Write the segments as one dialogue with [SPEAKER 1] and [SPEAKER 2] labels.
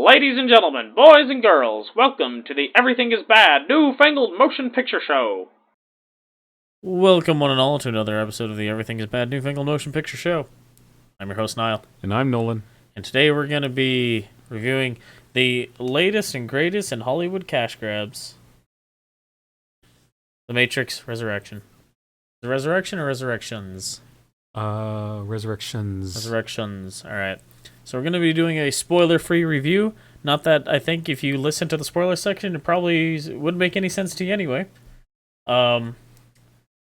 [SPEAKER 1] Ladies and gentlemen, boys and girls, welcome to the Everything is Bad New Fangled Motion Picture Show.
[SPEAKER 2] Welcome, one and all, to another episode of the Everything is Bad New Fangled Motion Picture Show. I'm your host, Niall.
[SPEAKER 3] And I'm Nolan.
[SPEAKER 2] And today we're going to be reviewing the latest and greatest in Hollywood cash grabs. The Matrix Resurrection. The Resurrection or Resurrections?
[SPEAKER 3] Resurrections.
[SPEAKER 2] Resurrections, alright. So we're going to be doing a spoiler-free review. Not that I think if you listen to the spoiler section, it probably wouldn't make any sense to you anyway. And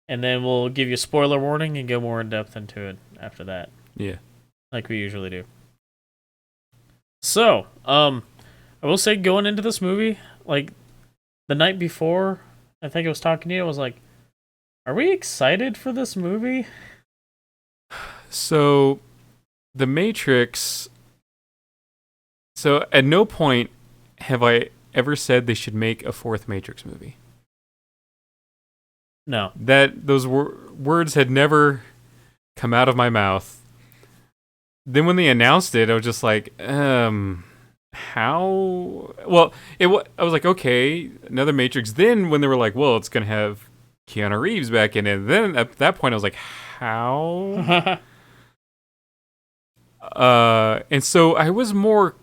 [SPEAKER 2] then we'll give you a spoiler warning and go more in depth into it after that.
[SPEAKER 3] Yeah.
[SPEAKER 2] Like we usually do. So, I will say going into this movie, like, the night before, I think I was talking to you, I was like, are we excited for this movie?
[SPEAKER 3] So, The Matrix... So, at no point have I ever said they should make a fourth Matrix movie.
[SPEAKER 2] No.
[SPEAKER 3] Those words had never come out of my mouth. Then when they announced it, I was just like, how? Well, I was like, okay, another Matrix. Then when they were like, well, it's going to have Keanu Reeves back in it. Then at that point, I was like, how? And so I was more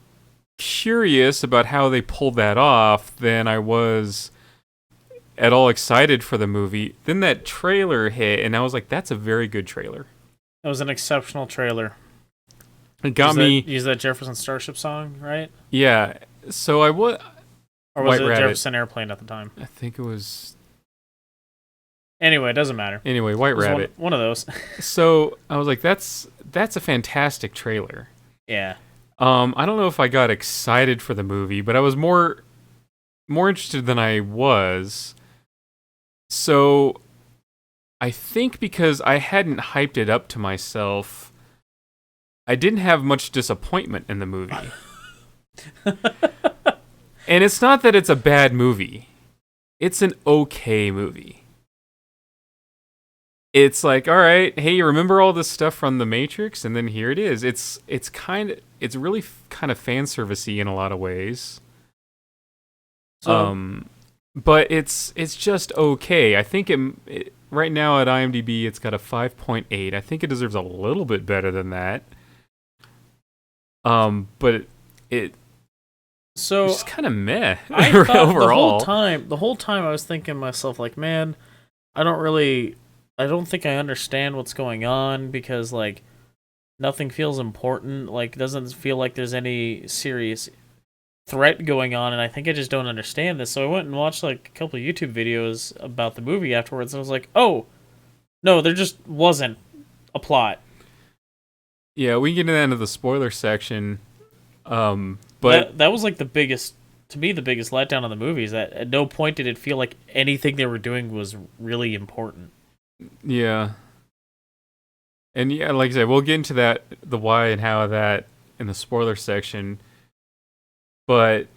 [SPEAKER 3] curious about how they pulled that off than I was at all excited for the movie. Then that trailer hit, and I was like, that's a very good trailer.
[SPEAKER 2] It was an exceptional trailer.
[SPEAKER 3] It got me...
[SPEAKER 2] Use that Jefferson Starship song, right?
[SPEAKER 3] Yeah. So I was...
[SPEAKER 2] Or was it Jefferson Airplane at the time?
[SPEAKER 3] I think it was...
[SPEAKER 2] Anyway, it doesn't matter.
[SPEAKER 3] Anyway, White Rabbit.
[SPEAKER 2] One of those.
[SPEAKER 3] So I was like, that's a fantastic trailer.
[SPEAKER 2] Yeah.
[SPEAKER 3] I don't know if I got excited for the movie, but I was more interested than I was. So I think because I hadn't hyped it up to myself, I didn't have much disappointment in the movie. And it's not that it's a bad movie. It's an okay movie. It's like, all right, hey, you remember all this stuff from The Matrix? And then here it is. It's really kind of fan servicey in a lot of ways. But it's just okay. I think it right now at IMDb it's got a 5.8. I think it deserves a little bit better than that. But it's just kind of meh.
[SPEAKER 2] I thought
[SPEAKER 3] overall.
[SPEAKER 2] The whole time I was thinking to myself, like, man, I don't think I understand what's going on because, like, nothing feels important. Like, doesn't feel like there's any serious threat going on, and I think I just don't understand this. So I went and watched, like, a couple of YouTube videos about the movie afterwards, and I was like, oh, no, there just wasn't a plot.
[SPEAKER 3] Yeah, we can get into the spoiler section, but...
[SPEAKER 2] That was, like, the biggest letdown of the movie, is that at no point did it feel like anything they were doing was really important.
[SPEAKER 3] Yeah. And yeah, like I said, we'll get into that, the why and how of that in the spoiler section. But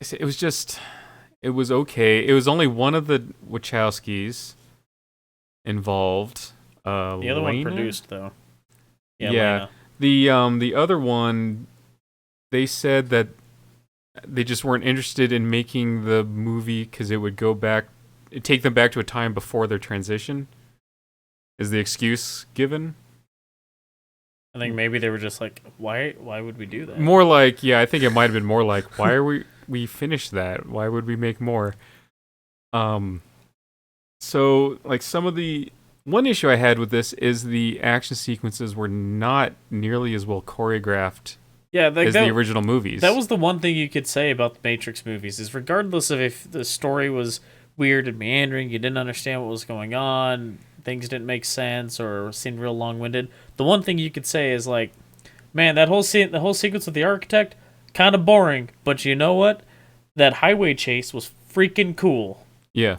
[SPEAKER 3] it was okay. It was only one of the Wachowskis involved.
[SPEAKER 2] The other one produced, though.
[SPEAKER 3] Yeah. The other one, they said that they just weren't interested in making the movie because it would take them back to a time before their transition. Is the excuse given?
[SPEAKER 2] I think maybe they were just like, why would we do that?
[SPEAKER 3] More like, yeah, I think it might have been more like, why are we finished that? Why would we make more? So, like, one issue I had with this is the action sequences were not nearly as well choreographed as the original movies.
[SPEAKER 2] That was the one thing you could say about the Matrix movies, is regardless of if the story was weird and meandering, you didn't understand what was going on, things didn't make sense or seemed real long-winded, the one thing you could say is like, man, the whole sequence with the architect, kind of boring, but you know what? That highway chase was freaking cool.
[SPEAKER 3] Yeah.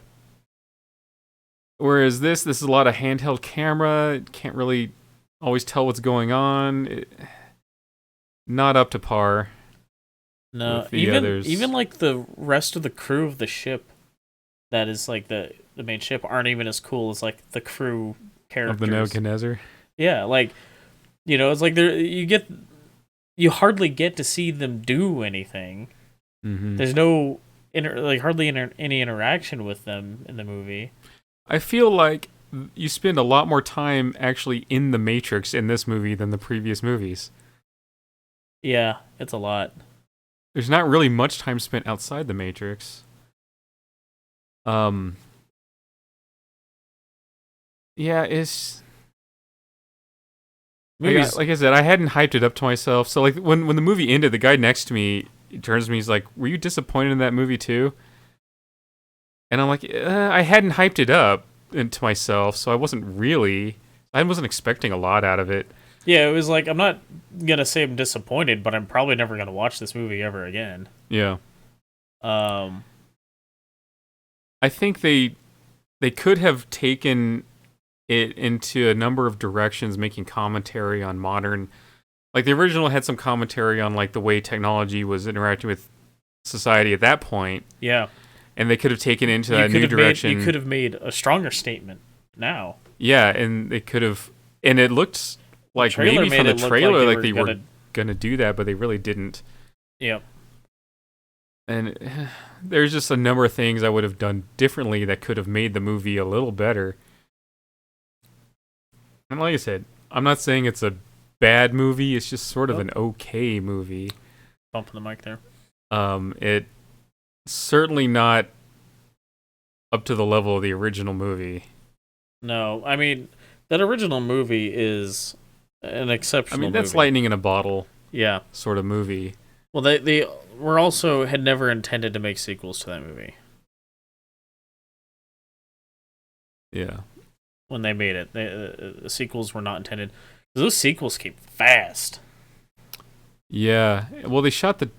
[SPEAKER 3] Whereas this is a lot of handheld camera, can't really always tell what's going on. Not up to par.
[SPEAKER 2] No,
[SPEAKER 3] with the others.
[SPEAKER 2] Even like the rest of the crew of the ship that is like the main ship aren't even as cool as like the crew characters
[SPEAKER 3] of the Nebuchadnezzar.
[SPEAKER 2] Yeah, like, you know, it's like you get you hardly get to see them do anything.
[SPEAKER 3] Mm-hmm.
[SPEAKER 2] There's no hardly any interaction with them in the movie.
[SPEAKER 3] I feel like you spend a lot more time actually in the Matrix in this movie than the previous movies.
[SPEAKER 2] Yeah, it's a lot.
[SPEAKER 3] There's not really much time spent outside the Matrix. Yeah, it's like I said, I hadn't hyped it up to myself. So like when the movie ended, the guy next to me turns to me, he's like, "Were you disappointed in that movie too?" And I'm like, I hadn't hyped it up into myself, so I wasn't expecting a lot out of it.
[SPEAKER 2] Yeah, it was like, I'm not gonna say I'm disappointed, but I'm probably never gonna watch this movie ever again.
[SPEAKER 3] Yeah.
[SPEAKER 2] I
[SPEAKER 3] think they could have taken it into a number of directions, making commentary on modern, like the original had some commentary on like the way technology was interacting with society at that point.
[SPEAKER 2] Yeah.
[SPEAKER 3] And they could have taken it into that new direction.
[SPEAKER 2] You could have made a stronger statement now.
[SPEAKER 3] Yeah, and they could have, and it looked like maybe from the trailer like they were gonna do that, but they really didn't.
[SPEAKER 2] Yep.
[SPEAKER 3] And there's just a number of things I would have done differently that could have made the movie a little better. And like I said, I'm not saying it's a bad movie, it's just sort of an okay movie.
[SPEAKER 2] Bumping the mic there.
[SPEAKER 3] It certainly not up to the level of the original movie.
[SPEAKER 2] No, I mean, that original movie is an exceptional movie.
[SPEAKER 3] That's lightning in a bottle.
[SPEAKER 2] Yeah.
[SPEAKER 3] Sort of movie.
[SPEAKER 2] Well, they were also had never intended to make sequels to that movie.
[SPEAKER 3] Yeah.
[SPEAKER 2] When they made it, the sequels were not intended. Those sequels came fast.
[SPEAKER 3] Yeah. Well, they shot the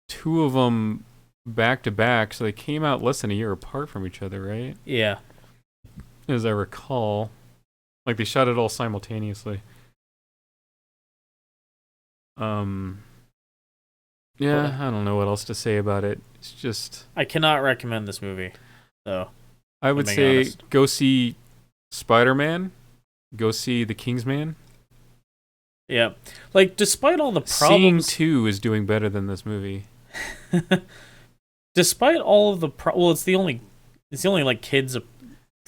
[SPEAKER 3] two of them back to back, so they came out less than a year apart from each other, right?
[SPEAKER 2] Yeah.
[SPEAKER 3] As I recall. Like, they shot it all simultaneously. Yeah, I don't know what else to say about it. It's just...
[SPEAKER 2] I cannot recommend this movie, though.
[SPEAKER 3] I would say honest. Go see Spider-Man. Go see The Kingsman.
[SPEAKER 2] Yeah. Like, despite all the problems...
[SPEAKER 3] Seeing 2 is doing better than this movie.
[SPEAKER 2] Despite all of the... Well, it's the only like, kids...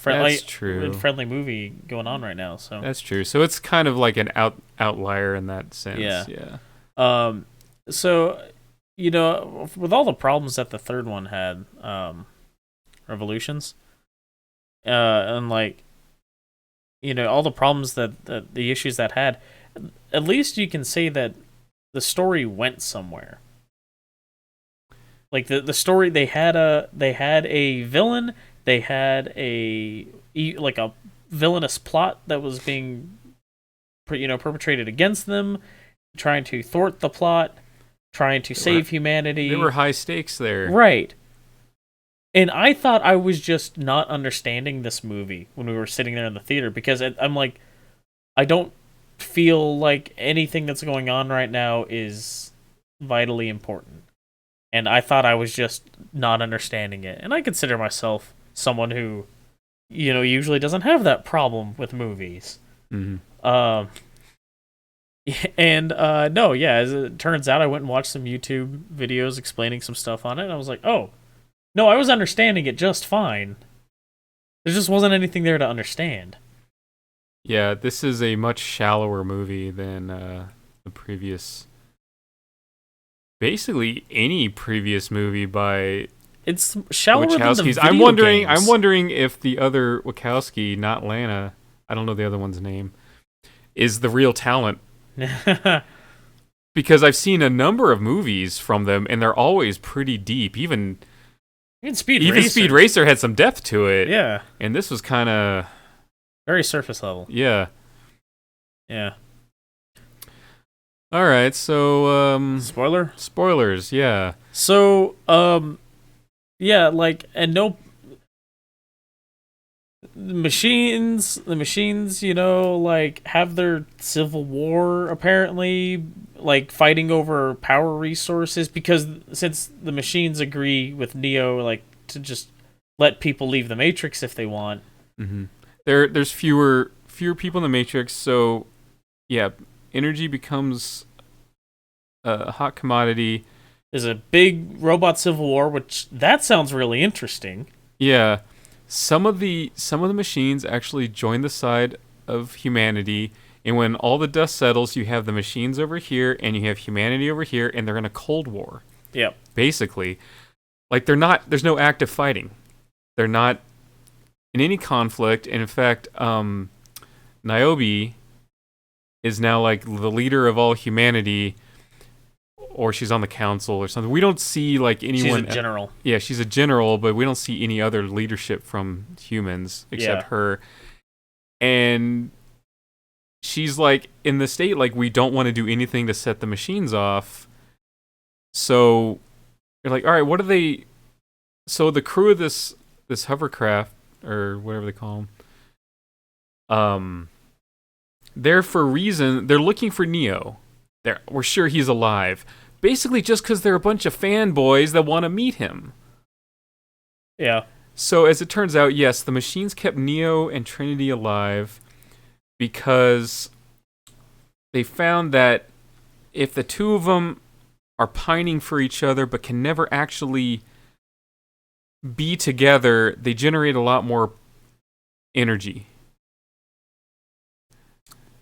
[SPEAKER 3] That's true.
[SPEAKER 2] Friendly movie going on right now, so...
[SPEAKER 3] That's true. So it's kind of like an outlier in that sense.
[SPEAKER 2] Yeah. So... You know, with all the problems that the third one had, Revolutions, and like, you know, all the problems that the issues that had, at least you can say that the story went somewhere. Like the story, they had a villain, they had a villainous plot that was being, perpetrated against them, trying to thwart the plot. Trying to save humanity.
[SPEAKER 3] There were high stakes there.
[SPEAKER 2] Right. And I thought I was just not understanding this movie when we were sitting there in the theater, because I'm like, I don't feel like anything that's going on right now is vitally important. And I thought I was just not understanding it. And I consider myself someone who, usually doesn't have that problem with movies.
[SPEAKER 3] Mm-hmm.
[SPEAKER 2] And no, yeah, as it turns out, I went and watched some YouTube videos explaining some stuff on it, and I was like, oh, no, I was understanding it just fine. There just wasn't anything there to understand.
[SPEAKER 3] Yeah, this is a much shallower movie than the previous... Basically, any previous movie by...
[SPEAKER 2] It's shallower than the video
[SPEAKER 3] I'm wondering if the other Wachowski, not Lana, I don't know the other one's name, is the real talent. Because I've seen a number of movies from them, and they're always pretty deep. Even Speed Racer had some depth to it.
[SPEAKER 2] Yeah.
[SPEAKER 3] And this was kind of...
[SPEAKER 2] very surface level.
[SPEAKER 3] Yeah.
[SPEAKER 2] Yeah.
[SPEAKER 3] All right, so... Spoilers, yeah.
[SPEAKER 2] So, yeah, like, and no... The machines, like, have their civil war, apparently, like, fighting over power resources, because since the machines agree with Neo, like, to just let people leave the Matrix if they want.
[SPEAKER 3] Mm-hmm. There's fewer people in the Matrix, so, yeah, energy becomes a hot commodity.
[SPEAKER 2] There's a big robot civil war, which that sounds really interesting.
[SPEAKER 3] Yeah, some of the machines actually join the side of humanity, and when all the dust settles, you have the machines over here and you have humanity over here, and they're in a cold war.
[SPEAKER 2] Yep.
[SPEAKER 3] Basically, like there's no active fighting. They're not in any conflict. And in fact, Niobe is now like the leader of all humanity, or she's on the council or something. We don't see like anyone.
[SPEAKER 2] She's a general.
[SPEAKER 3] Yeah, she's a general, but we don't see any other leadership from humans except her. And she's like in the state like we don't want to do anything to set the machines off. So you're like, all right, what are they? So the crew of this hovercraft or whatever they call them, they're for a reason. They're looking for Neo. We're sure he's alive. Basically, just because they're a bunch of fanboys that want to meet him.
[SPEAKER 2] Yeah.
[SPEAKER 3] So as it turns out, yes, the machines kept Neo and Trinity alive because they found that if the two of them are pining for each other but can never actually be together, they generate a lot more energy.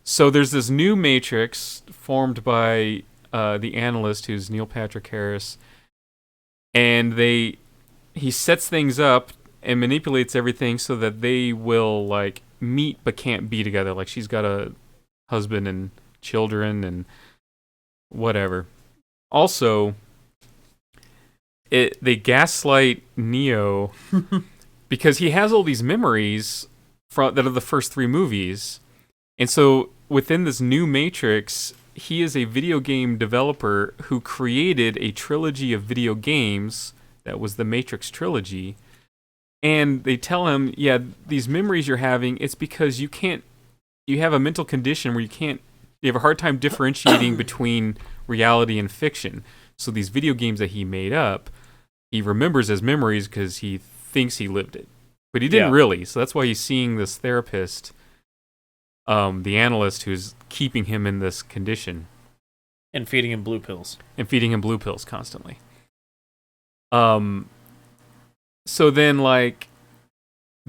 [SPEAKER 3] So there's this new matrix formed by the analyst, who's Neil Patrick Harris, and he sets things up and manipulates everything so that they will like meet but can't be together. Like she's got a husband and children and whatever. Also, they gaslight Neo because he has all these memories that are the first 3 movies, and so within this new Matrix, he is a video game developer who created a trilogy of video games that was the Matrix trilogy. And they tell him, yeah, these memories you're having, it's because you have a mental condition where you have a hard time differentiating between reality and fiction. So these video games that he made up, he remembers as memories because he thinks he lived it. But he didn't really, so that's why he's seeing this therapist, the analyst who's keeping him in this condition.
[SPEAKER 2] And feeding him blue pills.
[SPEAKER 3] And feeding him blue pills constantly. So then, like,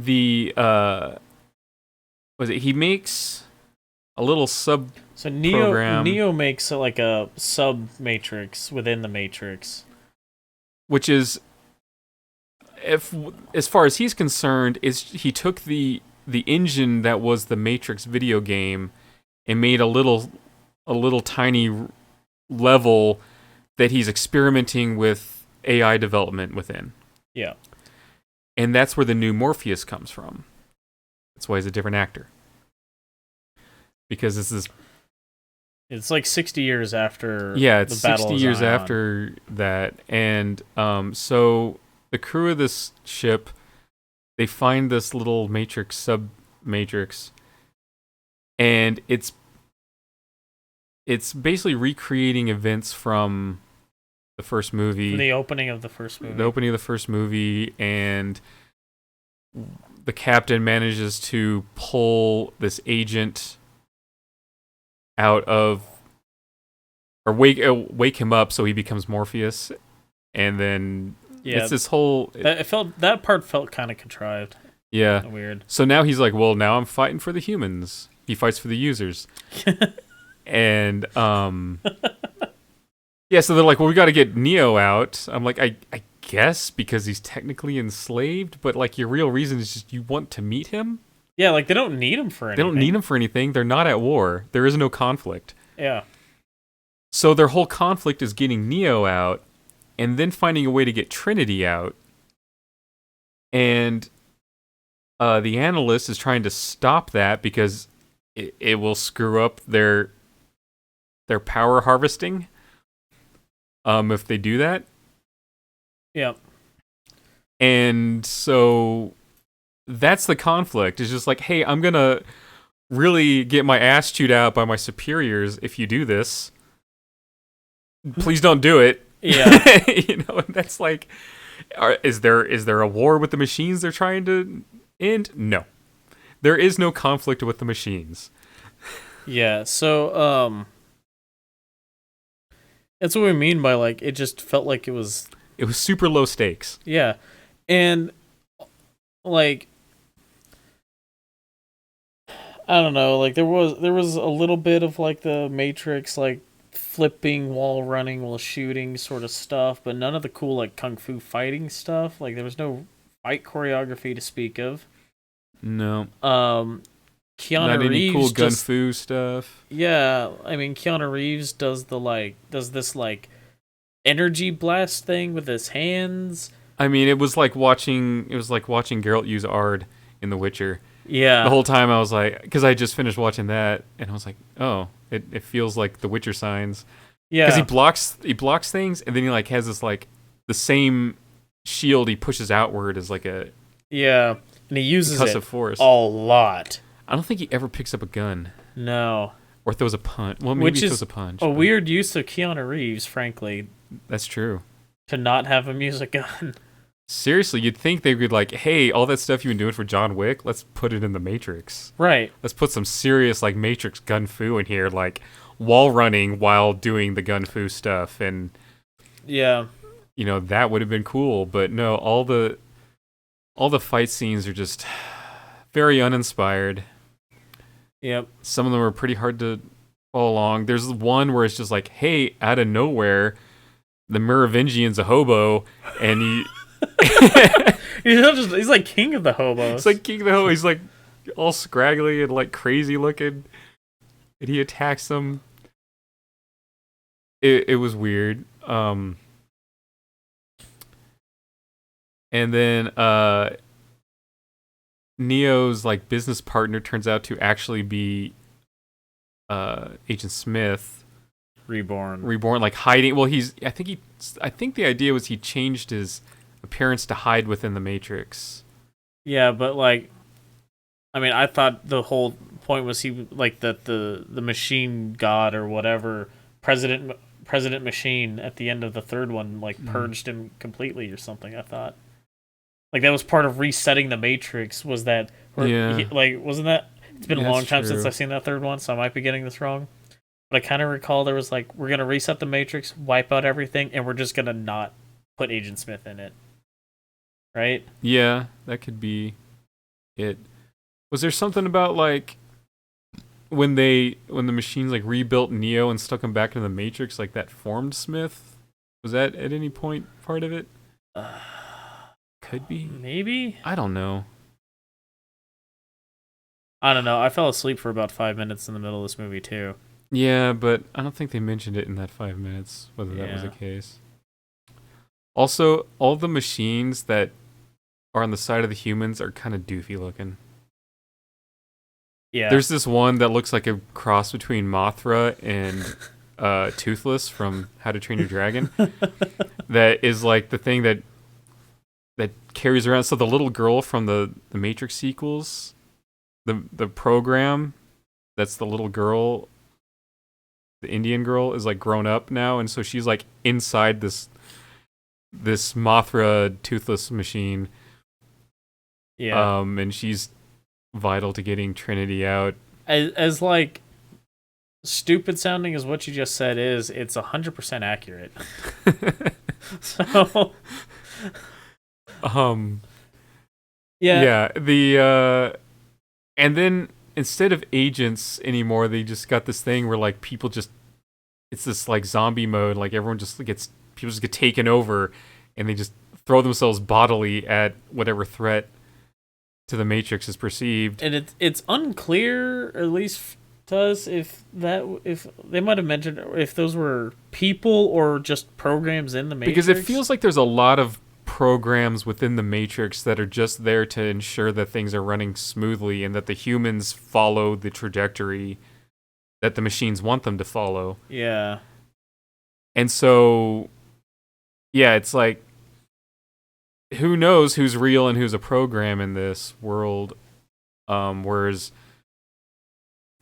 [SPEAKER 3] he makes a little sub
[SPEAKER 2] So
[SPEAKER 3] program,
[SPEAKER 2] Neo makes like a sub matrix within the matrix,
[SPEAKER 3] which is, as far as he's concerned, he took the engine that was the Matrix video game and made a little tiny level that he's experimenting with AI development within.
[SPEAKER 2] Yeah.
[SPEAKER 3] And that's where the new Morpheus comes from. That's why he's a different actor. Because this is...
[SPEAKER 2] It's like 60 years after
[SPEAKER 3] it's
[SPEAKER 2] the Battle
[SPEAKER 3] 60
[SPEAKER 2] of
[SPEAKER 3] years
[SPEAKER 2] Zion.
[SPEAKER 3] after that. And so the crew of this ship, they find this little Matrix, sub-Matrix, and it's basically recreating events from the first movie.
[SPEAKER 2] From the opening of the first movie.
[SPEAKER 3] The opening of the first movie, and the captain manages to pull this agent out of, or wake him up so he becomes Morpheus, and then it's this whole...
[SPEAKER 2] That part felt kind of contrived.
[SPEAKER 3] Yeah.
[SPEAKER 2] Weird.
[SPEAKER 3] So now he's like, well, now I'm fighting for the humans. He fights for the users. And, yeah, so they're like, well, we got to get Neo out. I'm like, I guess because he's technically enslaved, but like your real reason is just you want to meet him?
[SPEAKER 2] Yeah, like they don't need him for anything.
[SPEAKER 3] They don't need him for anything. They're not at war. There is no conflict.
[SPEAKER 2] Yeah.
[SPEAKER 3] So their whole conflict is getting Neo out and then finding a way to get Trinity out. And the analyst is trying to stop that because it will screw up their power harvesting if they do that.
[SPEAKER 2] Yeah.
[SPEAKER 3] And so that's the conflict. It's just like, hey, I'm going to really get my ass chewed out by my superiors if you do this. Please don't do it.
[SPEAKER 2] Yeah.
[SPEAKER 3] You know, and that's like, is there a war with the machines they're trying to end? No. There is no conflict with the machines.
[SPEAKER 2] Yeah, so That's what we mean by like it just felt like it was.
[SPEAKER 3] It was super low stakes.
[SPEAKER 2] Yeah, and like I don't know, like there was a little bit of like the Matrix like flipping while running while shooting sort of stuff, but none of the cool like kung fu fighting stuff. Like there was no fight choreography to speak of.
[SPEAKER 3] No.
[SPEAKER 2] Keanu
[SPEAKER 3] Not any
[SPEAKER 2] Reeves
[SPEAKER 3] cool gun
[SPEAKER 2] just
[SPEAKER 3] fu stuff.
[SPEAKER 2] yeah, I mean Keanu Reeves does this like energy blast thing with his hands.
[SPEAKER 3] I mean, it was like watching Geralt use Ard in The Witcher.
[SPEAKER 2] Yeah.
[SPEAKER 3] The whole time I was like, because I just finished watching that, and I was like, oh, it feels like The Witcher signs.
[SPEAKER 2] Yeah.
[SPEAKER 3] Because he blocks things, and then he like has this like the same shield he pushes outward as like a
[SPEAKER 2] yeah, and he uses it
[SPEAKER 3] force.
[SPEAKER 2] a lot.
[SPEAKER 3] I don't think he ever picks up a gun.
[SPEAKER 2] No.
[SPEAKER 3] Or throws a punch. Well, maybe
[SPEAKER 2] Which
[SPEAKER 3] he
[SPEAKER 2] is
[SPEAKER 3] throws a punch.
[SPEAKER 2] a weird use of Keanu Reeves, frankly,
[SPEAKER 3] That's true.
[SPEAKER 2] to not have him use a gun.
[SPEAKER 3] Seriously, you'd think they would like, hey, all that stuff you've been doing for John Wick, let's put it in the Matrix.
[SPEAKER 2] Right.
[SPEAKER 3] Let's put some serious like Matrix gun fu in here, like wall running while doing the gun fu stuff, and
[SPEAKER 2] Yeah.
[SPEAKER 3] you know that would have been cool. But no, all the fight scenes are just very uninspired.
[SPEAKER 2] Yep.
[SPEAKER 3] Some of them are pretty hard to follow along. There's one where it's just like, hey, out of nowhere, the Merovingian's a hobo, and he.
[SPEAKER 2] He's like king of the hobos.
[SPEAKER 3] It's like King of the Ho. He's like all scraggly and like crazy looking, and he attacks them. It was weird. And then Neo's like business partner turns out to actually be Agent Smith
[SPEAKER 2] reborn,
[SPEAKER 3] like hiding. Well, I think the idea was he changed his appearance to hide within the Matrix.
[SPEAKER 2] Yeah, but like, I mean, I thought the whole point was he like that the machine god or whatever President Machine at the end of the third one like purged him completely or something. I thought like that was part of resetting the Matrix. Was that like wasn't that? It's been a long time since I've seen that third one, so I might be getting this wrong. But I kind of recall there was like we're gonna reset the Matrix, wipe out everything, and we're just gonna not put Agent Smith in it. Right?
[SPEAKER 3] Yeah, that could be it. Was there something about like when the machines like rebuilt Neo and stuck him back into the Matrix, like that formed Smith? Was that at any point part of it? Could be.
[SPEAKER 2] Maybe?
[SPEAKER 3] I don't know.
[SPEAKER 2] I don't know. I fell asleep for about 5 minutes in the middle of this movie too.
[SPEAKER 3] Yeah, but I don't think they mentioned it in that 5 minutes, whether that was the case. Also, all the machines that are on the side of the humans are kind of doofy looking.
[SPEAKER 2] Yeah.
[SPEAKER 3] There's this one that looks like a cross between Mothra and Toothless from How to Train Your Dragon. That is like the thing that carries around. So the little girl from the Matrix sequels, the program, that's the little girl, the Indian girl, is like grown up now, and so she's like inside this Mothra Toothless machine.
[SPEAKER 2] Yeah.
[SPEAKER 3] And she's vital to getting Trinity out.
[SPEAKER 2] As like stupid sounding as what you just said is, it's 100% accurate. So
[SPEAKER 3] yeah, and then instead of agents anymore, they just got this thing where like people just, it's this like zombie mode, like everyone just people just get taken over, and they just throw themselves bodily at whatever threat to the Matrix is perceived.
[SPEAKER 2] And it's unclear, at least to us, if they might have mentioned if those were people or just programs in the Matrix.
[SPEAKER 3] Because it feels like there's a lot of programs within the Matrix that are just there to ensure that things are running smoothly and that the humans follow the trajectory that the machines want them to follow.
[SPEAKER 2] Yeah.
[SPEAKER 3] And so, yeah, it's like, who knows who's real and who's a program in this world? Whereas,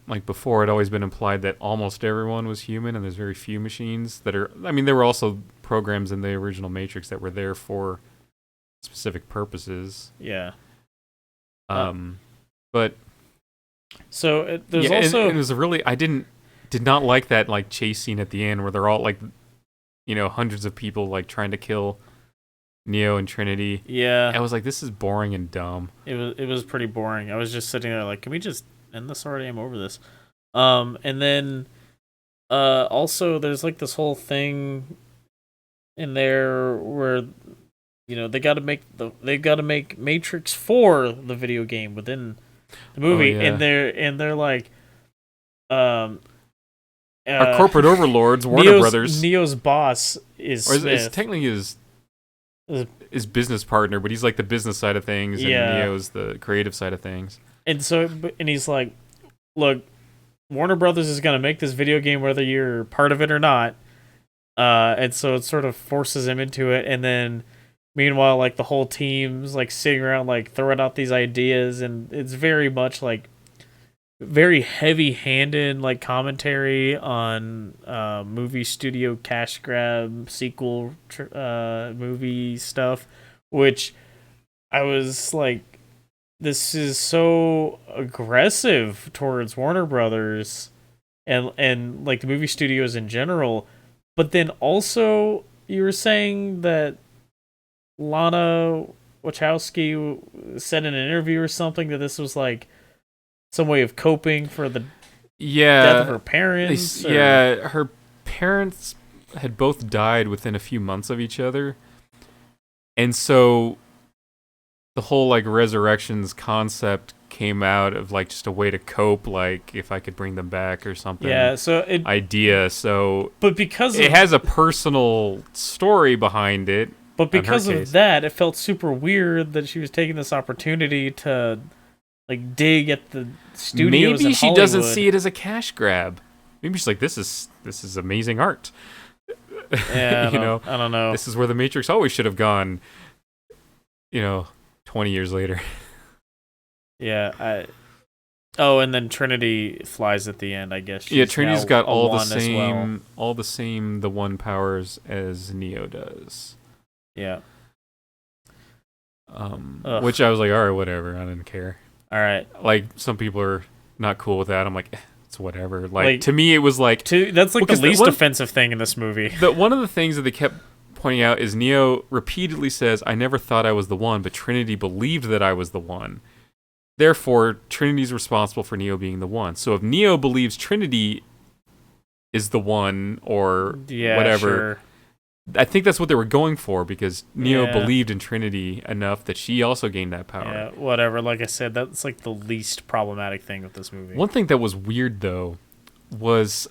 [SPEAKER 3] like before, it always been implied that almost everyone was human, and there's very few machines that are. I mean, there were also programs in the original Matrix that were there for specific purposes.
[SPEAKER 2] Yeah.
[SPEAKER 3] But
[SPEAKER 2] so there's also
[SPEAKER 3] and it was did not like that like chase scene at the end where they're all like hundreds of people like trying to kill Neo and Trinity.
[SPEAKER 2] Yeah.
[SPEAKER 3] I was like, this is boring and dumb.
[SPEAKER 2] It was pretty boring. I was just sitting there like, can we just end this already? I'm over this. And then also there's like this whole thing in there where they got to make Matrix 4 the video game within the movie,
[SPEAKER 3] Oh, yeah.
[SPEAKER 2] and they're like our
[SPEAKER 3] corporate overlords, Warner Brothers.
[SPEAKER 2] Neo's boss is
[SPEAKER 3] Or
[SPEAKER 2] Smith.
[SPEAKER 3] it's technically his business partner, but he's like the business side of things, and Neo's the creative side of things.
[SPEAKER 2] And he's like, look, Warner Brothers is gonna make this video game whether you're part of it or not. And so it sort of forces him into it, and then meanwhile, like the whole team's like sitting around like throwing out these ideas, and it's very much like very heavy-handed like commentary on movie studio cash grab sequel movie stuff, which I was like, this is so aggressive towards Warner Brothers and like the movie studios in general. But then also you were saying that Lana Wachowski said in an interview or something that this was like some way of coping for the death of her parents.
[SPEAKER 3] Yeah, her parents had both died within a few months of each other. And so the whole like resurrections concept came out of like just a way to cope, like if I could bring them back or something.
[SPEAKER 2] Yeah, so
[SPEAKER 3] but
[SPEAKER 2] because
[SPEAKER 3] it has a personal story behind it.
[SPEAKER 2] But because of that, it felt super weird that she was taking this opportunity to like dig at the studios.
[SPEAKER 3] Maybe
[SPEAKER 2] in
[SPEAKER 3] she
[SPEAKER 2] Hollywood.
[SPEAKER 3] doesn't see it as a cash grab. Maybe she's like, this is amazing art.
[SPEAKER 2] Yeah, I don't know.
[SPEAKER 3] This is where the Matrix always should have gone. 20 years later.
[SPEAKER 2] Yeah, and then Trinity flies at the end, I guess.
[SPEAKER 3] Trinity's got all the same the one powers as Neo does.
[SPEAKER 2] Yeah.
[SPEAKER 3] Which I was like, all right, whatever. I didn't care.
[SPEAKER 2] All right.
[SPEAKER 3] Like, some people are not cool with that. I'm like, it's whatever. Like to me, it was like
[SPEAKER 2] that's like the least offensive thing in this movie.
[SPEAKER 3] One of the things that they kept pointing out is Neo repeatedly says, I never thought I was the one, but Trinity believed that I was the one. Therefore, Trinity's responsible for Neo being the one. So if Neo believes Trinity is the one or whatever,
[SPEAKER 2] sure.
[SPEAKER 3] I think that's what they were going for, because Neo believed in Trinity enough that she also gained that power.
[SPEAKER 2] Yeah, whatever. Like I said, that's like the least problematic thing with this movie.
[SPEAKER 3] One thing that was weird, though, was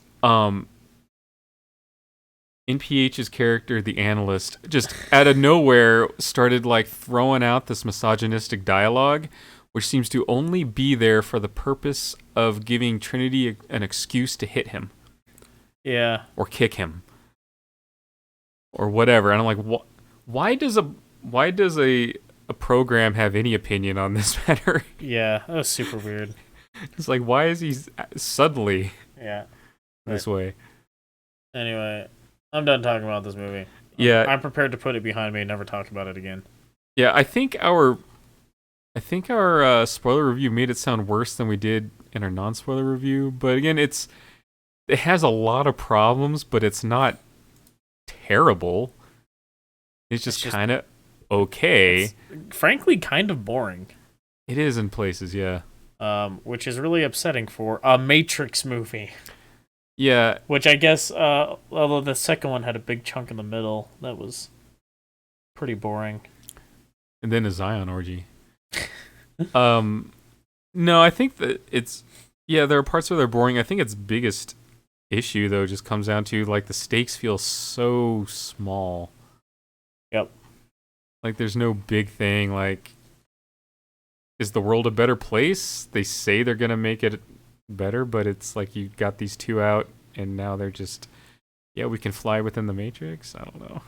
[SPEAKER 3] NPH's character, the analyst, just out of nowhere started like throwing out this misogynistic dialogue, which seems to only be there for the purpose of giving Trinity an excuse to hit him.
[SPEAKER 2] Yeah.
[SPEAKER 3] Or kick him. Or whatever. And I'm like, why does a program have any opinion on this matter?
[SPEAKER 2] Yeah, that was super weird.
[SPEAKER 3] It's like, why is he suddenly this way?
[SPEAKER 2] Anyway, I'm done talking about this movie.
[SPEAKER 3] Yeah.
[SPEAKER 2] I'm prepared to put it behind me and never talk about it again.
[SPEAKER 3] Yeah, I think our spoiler review made it sound worse than we did in our non-spoiler review. But again, it has a lot of problems, but it's not terrible. It's just kind of okay.
[SPEAKER 2] It's frankly, kind of boring.
[SPEAKER 3] It is in places, yeah.
[SPEAKER 2] Which is really upsetting for a Matrix movie.
[SPEAKER 3] Yeah.
[SPEAKER 2] Which I guess, although the second one had a big chunk in the middle, that was pretty boring.
[SPEAKER 3] And then a Zion orgy. No, I think that there are parts where they're boring. I think its biggest issue, though, just comes down to, like, the stakes feel so small.
[SPEAKER 2] Yep.
[SPEAKER 3] Like, there's no big thing, like, is the world a better place? They say they're gonna make it better, but it's like you got these two out, and now they're just, we can fly within the Matrix? I don't know.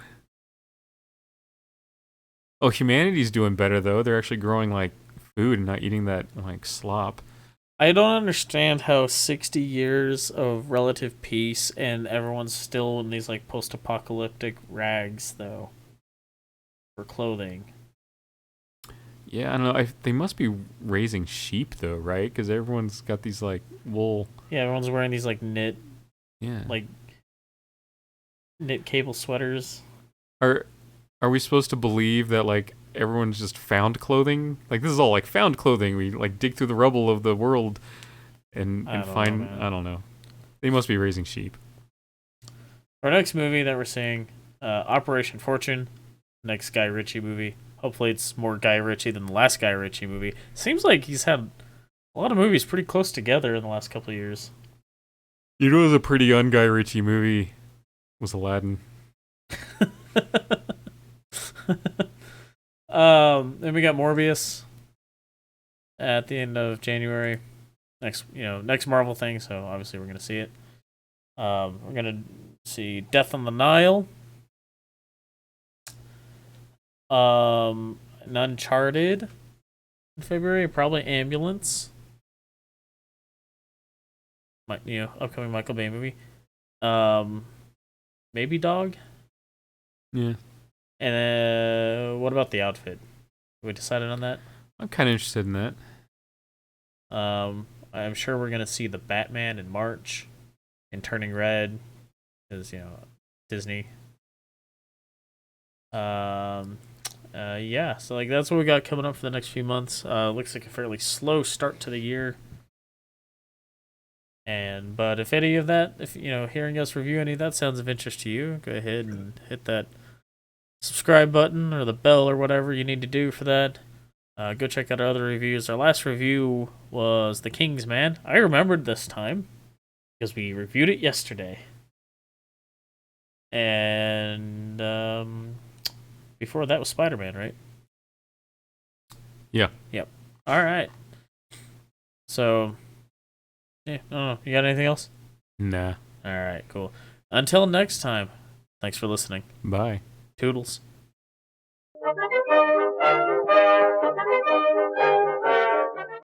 [SPEAKER 3] Oh, humanity's doing better, though. They're actually growing, like, food and not eating that, like, slop.
[SPEAKER 2] I don't understand how 60 years of relative peace and everyone's still in these, like, post-apocalyptic rags, though, for clothing.
[SPEAKER 3] Yeah, I don't know. They must be raising sheep, though, right? Because everyone's got these, like, wool.
[SPEAKER 2] Yeah, everyone's wearing these, like, knit,
[SPEAKER 3] yeah,
[SPEAKER 2] like, knit cable sweaters.
[SPEAKER 3] Are we supposed to believe that like everyone's just found clothing? Like this is all like found clothing. We like dig through the rubble of the world and
[SPEAKER 2] I don't
[SPEAKER 3] find.
[SPEAKER 2] know, man.
[SPEAKER 3] I don't know. They must be raising sheep.
[SPEAKER 2] Our next movie that we're seeing, Operation Fortune, next Guy Ritchie movie. Hopefully, it's more Guy Ritchie than the last Guy Ritchie movie. Seems like he's had a lot of movies pretty close together in the last couple of years.
[SPEAKER 3] You know, it was a pretty un-Guy Ritchie movie. Was Aladdin.
[SPEAKER 2] Then we got Morbius at the end of January. Next Marvel thing, so obviously we're gonna see it. We're gonna see Death on the Nile. An Uncharted in February, probably Ambulance. Upcoming Michael Bay movie. Maybe Dog.
[SPEAKER 3] Yeah.
[SPEAKER 2] And what about the outfit? We decided on that.
[SPEAKER 3] I'm kind of interested in that.
[SPEAKER 2] I'm sure we're gonna see the Batman in March, and Turning Red, because Disney. Yeah. So like that's what we got coming up for the next few months. Looks like a fairly slow start to the year. But if any of that, hearing us review any of that sounds of interest to you, go ahead and hit that subscribe button or the bell or whatever you need to do for that. Go check out our other reviews. Our last review was The King's Man. I remembered this time because we reviewed it yesterday. And before that was Spider-Man, right?
[SPEAKER 3] Yeah.
[SPEAKER 2] Yep. All right. So, yeah, I don't know. You got anything else?
[SPEAKER 3] Nah.
[SPEAKER 2] All right, cool. Until next time, thanks for listening.
[SPEAKER 3] Bye.
[SPEAKER 2] Toodles.